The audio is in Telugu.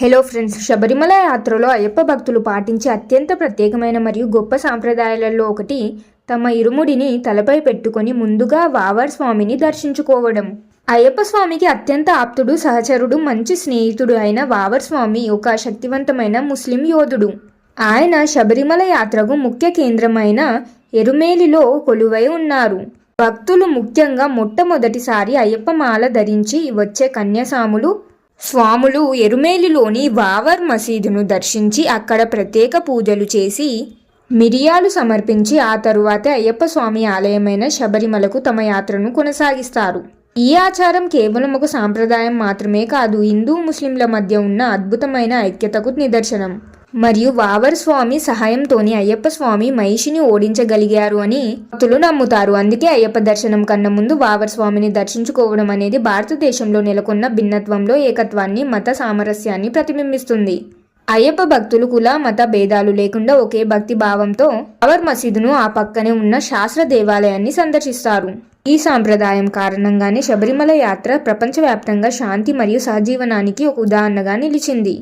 హలో ఫ్రెండ్స్, శబరిమల యాత్రలో అయ్యప్ప భక్తులు పాటించే అత్యంత ప్రత్యేకమైన మరియు గొప్ప సాంప్రదాయాలలో ఒకటి తమ ఇరుముడిని తలపై పెట్టుకొని ముందుగా వావర్ స్వామిని దర్శించుకోవడం. అయ్యప్ప స్వామికి అత్యంత ఆప్తుడు, సహచరుడు, మంచి స్నేహితుడు అయిన వావర్ స్వామి ఒక శక్తివంతమైన ముస్లిం యోధుడు. ఆయన శబరిమల యాత్రకు ముఖ్య కేంద్రమైన ఎరుమేలిలో కొలువై ఉన్నారు. భక్తులు ముఖ్యంగా మొట్టమొదటిసారి అయ్యప్ప మాల ధరించి వచ్చే కన్యాసాములు స్వాములు ఎరుమేలిలోని వావర్ మసీదును దర్శించి అక్కడ ప్రత్యేక పూజలు చేసి మిరియాలు సమర్పించి ఆ తరువాతే అయ్యప్ప స్వామి ఆలయమైన శబరిమలకు తమ యాత్రను కొనసాగిస్తారు. ఈ ఆచారం కేవలం ఒక సాంప్రదాయం మాత్రమే కాదు, హిందూ ముస్లింల మధ్య ఉన్న అద్భుతమైన ఐక్యతకు నిదర్శనం. మరియు వావర్ స్వామి సహాయంతోని అయ్యప్ప స్వామి మహిషిని ఓడించగలిగారు అని భక్తులు నమ్ముతారు. అందుకే అయ్యప్ప దర్శనం కన్నా ముందు వావర్ స్వామిని దర్శించుకోవడం అనేది భారతదేశంలో నెలకొన్న భిన్నత్వంలో ఏకత్వాన్ని, మత సామరస్యాన్ని ప్రతిబింబిస్తుంది. అయ్యప్ప భక్తులు కుల మత భేదాలు లేకుండా ఒకే భక్తి భావంతో వావర్ మసీదును ఆ పక్కనే ఉన్న శాస్త్ర దేవాలయాన్ని సందర్శిస్తారు. ఈ సాంప్రదాయం కారణంగానే శబరిమల యాత్ర ప్రపంచవ్యాప్తంగా శాంతి మరియు సహజీవనానికి ఒక ఉదాహరణగా నిలిచింది.